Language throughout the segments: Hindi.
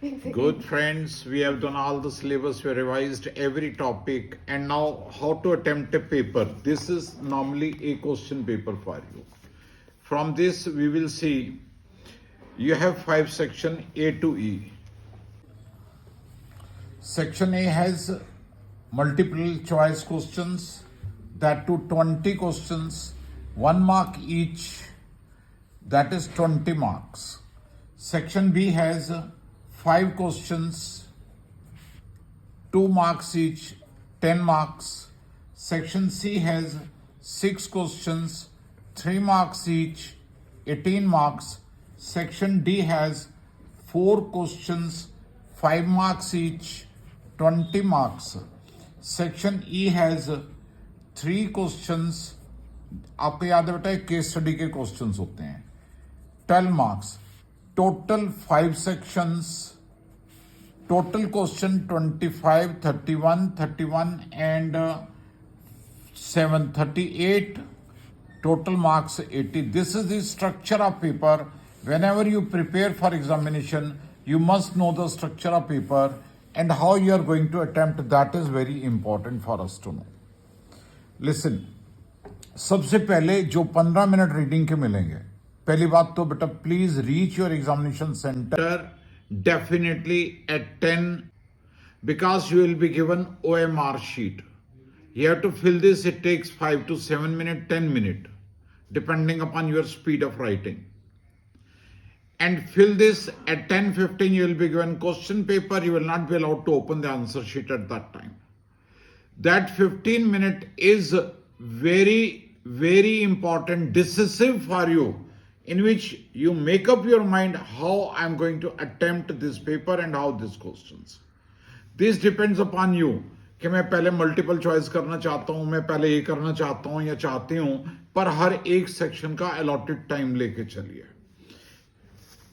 Good friends, we have done all the syllabus, we revised every topic, and now how to attempt a paper. This is normally a question paper for you. From this, we will see you have 5 sections A to E. Section A has multiple choice questions, that to 20 questions, 1 mark each, that is 20 marks. Section B has 5 questions, 2 marks each, 10 marks. Section C has 6 questions, 3 marks each, 18 marks. Section D has 4 questions, 5 marks each, 20 marks. Section E has 3 questions, आपको याद है बेटा केस स्टडी के क्वेश्चंस होते हैं, 12 marks. Total 5 sections. Total question 25, 31 and 7, 38. Total marks 80. This is the structure of paper. Whenever you prepare for examination, you must know the structure of paper and how you are going to attempt. That is very important for us to know. Listen, सबसे पहले जो 15 मिनट रीडिंग के मिलेंगे, पहली बात तो बेटा please reach your examination centre definitely at 10 because you will be given OMR sheet. You have to fill this. It takes 5 to 7 minutes, 10 minutes, depending upon your speed of writing. And fill this at 10:15. You will be given question paper. You will not be allowed to open the answer sheet at that time. That 15 minutes is very, very important, decisive for you, in which you make up your mind how I'm going to attempt this paper and how these questions. This depends upon you कि मैं पहले मल्टीपल चॉइस करना चाहता हूं, मैं पहले ये करना चाहता हूं या चाहती हूं, पर हर एक सेक्शन का अलॉटेड टाइम लेके चलिए.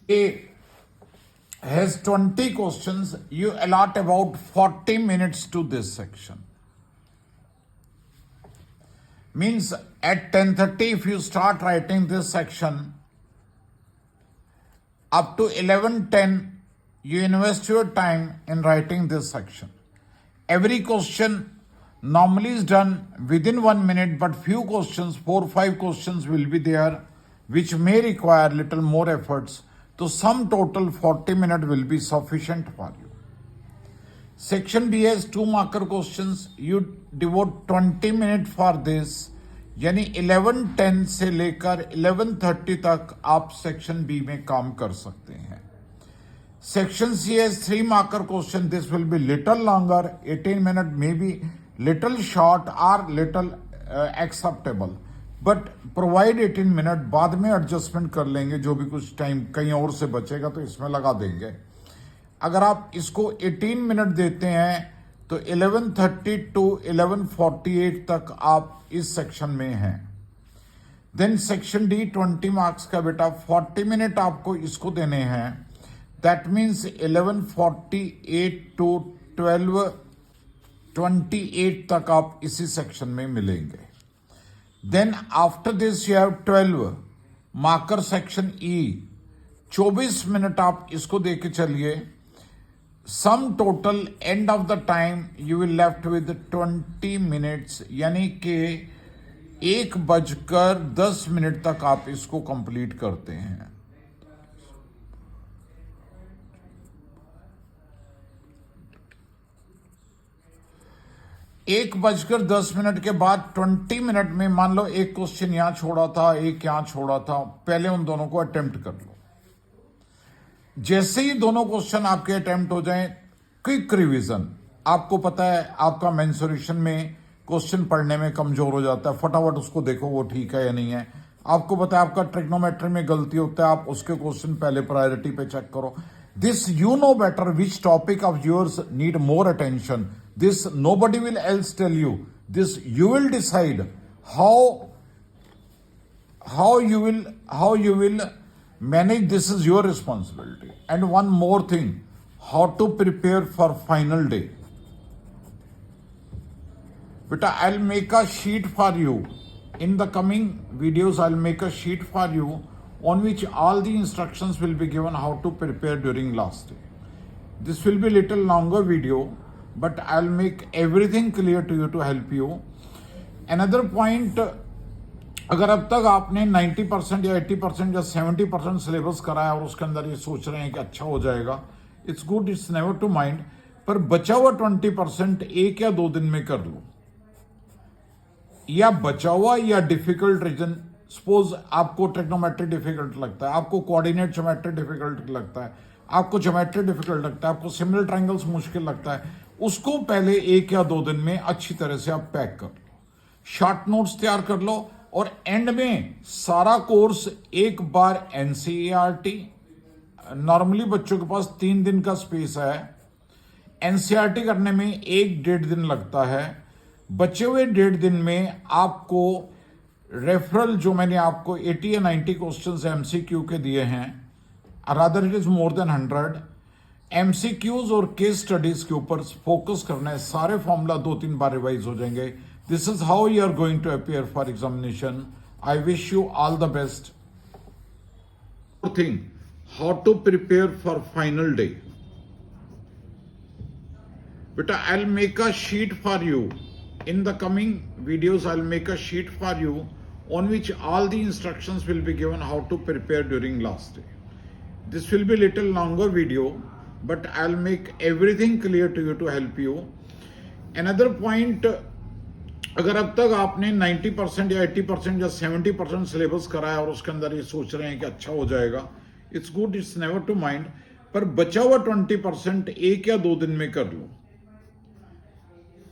A has 20 questions. You allot about 40 minutes to this section. Means at 10:30 if you start writing this section, up to 11:10 you invest your time in writing this section. Every question normally is done within 1 minute, but few questions, 4-5 questions will be there which may require little more efforts. So sum total 40 minutes will be sufficient for you. Section B has 2 marker questions. You devote 20 minutes for this. यानी 11:10 से लेकर 11:30 तक आप सेक्शन बी में काम कर सकते हैं. Section C has 3 marker question. This will be little longer. 18 minutes may be little short or little acceptable. But provide 18 minutes. बाद में एडजस्टमेंट कर लेंगे, जो भी कुछ टाइम कहीं और से बचेगा तो इसमें लगा देंगे. अगर आप इसको 18 मिनट देते हैं तो 11:30 to 11:48 तक आप इस सेक्शन में हैं. देन सेक्शन डी 20 मार्क्स का बेटा 40 मिनट आपको इसको देने हैं. दैट मीन्स 11:48 to 12:28 तक आप इसी सेक्शन में मिलेंगे. Then after this you have 12 marker section E. 24 minute आप इसको दे के चलिए. Sum total and of the time you will left with 20 minutes, यानी कि 1:10 तक आप इसको कंप्लीट करते हैं. 1:10 के बाद 20 मिनट में मान लो एक क्वेश्चन यहां छोड़ा था, एक यहां छोड़ा था, पहले उन दोनों को अटेम्प्ट कर लो. जैसे ही दोनों क्वेश्चन आपके अटेम्प्ट हो जाएं, क्विक रिवीजन. आपको पता है आपका मेंसुरेशन में क्वेश्चन पढ़ने में कमजोर हो जाता है, फटाफट उसको देखो वो ठीक है या नहीं है. आपको पता है आपका ट्रिग्नोमेट्री में गलती होता है, आप उसके क्वेश्चन पहले प्रायोरिटी पे चेक करो. This you know better which topic of yours need more attention. This nobody will else tell you. This you will decide how you will manage. This is your responsibility. And one more thing, how to prepare for final day. Beta, I'll make a sheet for you. In the coming videos, I'll make a sheet for you on which all the instructions will be given how to prepare during last day. This will be little longer video, but I'll make everything clear to you to help you. Another point, अगर अब तक आपने 90% या 80% या 70% सिलेबस कराया और उसके अंदर ये सोच रहे हैं कि अच्छा हो जाएगा, it's good, it's never to mind, पर बचा हुआ 20% 1 या 2 दिन में कर लो, या बचा हुआ या डिफिकल्ट रीजन, सपोज आपको ट्रिग्नोमेट्री डिफिकल्ट लगता है, आपको कोऑर्डिनेट ज्योमेट्री डिफिकल्ट लगता है, आपको ज्योमेट्री डिफिकल्ट लगता है, आपको सिमिलर ट्रायंगल्स मुश्किल लगता है, उसको पहले 1 या 2 दिन में अच्छी तरह से आप पैक कर लो, शॉर्ट नोट्स तैयार कर लो, और एंड में सारा कोर्स एक बार एनसीईआरटी, नॉर्मली बच्चों के पास 3 दिन का स्पेस है, एनसीईआरटी करने में 1-1.5 दिन लगता है, बचे हुए 1.5 दिन में आपको रेफरल जो मैंने आपको 80 या 90 क्वेश्चंस एमसीक्यू के दिए हैं, rather it is more than 100 MCQs और केस स्टडीज के ऊपर फोकस करना है, सारे फॉर्मूला 2-3 बार रिवाइज हो जाएंगे. This is how you are going to appear for examination. I wish you all the best. Thing, how to prepare for final day. Beta, I'll make a sheet for you. In the coming videos, I'll make a sheet for you on which all the instructions will be given how to prepare during last day. This will be little longer video, but I'll make everything clear to you to help you. Another point, अगर अब तक आपने 90% या 80% या 70% सिलेबस कराया और उसके अंदर ये सोच रहे हैं कि अच्छा हो जाएगा, it's good, it's never to mind, पर बचा हुआ 20% 1 या 2 दिन में कर लो,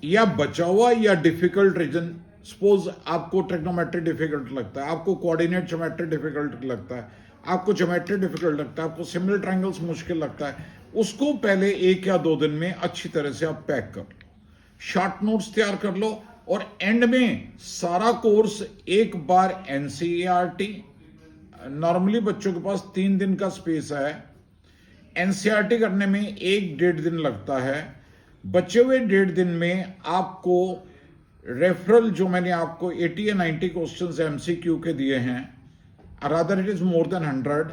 या बचा हुआ या डिफिकल्ट रीजन, सपोज आपको ट्रिग्नोमेट्री डिफिकल्ट लगता है, आपको कोऑर्डिनेट ज्योमेट्री डिफिकल्ट लगता है, आपको ज्योमेट्री डिफिकल्ट लगता है, आपको सिमिलर ट्रायंगल्स मुश्किल लगता है, उसको पहले 1 या 2 दिन में अच्छी तरह से आप पैक कर लो, शॉर्ट नोट्स तैयार कर लो, और एंड में सारा कोर्स एक बार एनसीईआरटी, नॉर्मली बच्चों के पास 3 दिन का स्पेस है, एनसीईआरटी करने में 1-1.5 दिन लगता है, बचे हुए 1.5 दिन में आपको रेफरल जो मैंने आपको 80 या 90 क्वेश्चंस एमसीक्यू के दिए हैं, rather it is more than 100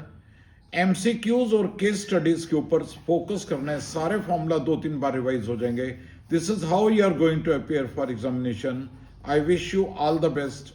MCQs और केस स्टडीज के ऊपर फोकस करना है, सारे फॉर्मूला 2-3 बार रिवाइज हो जाएंगे. This is how you are going to appear for examination. I wish you all the best.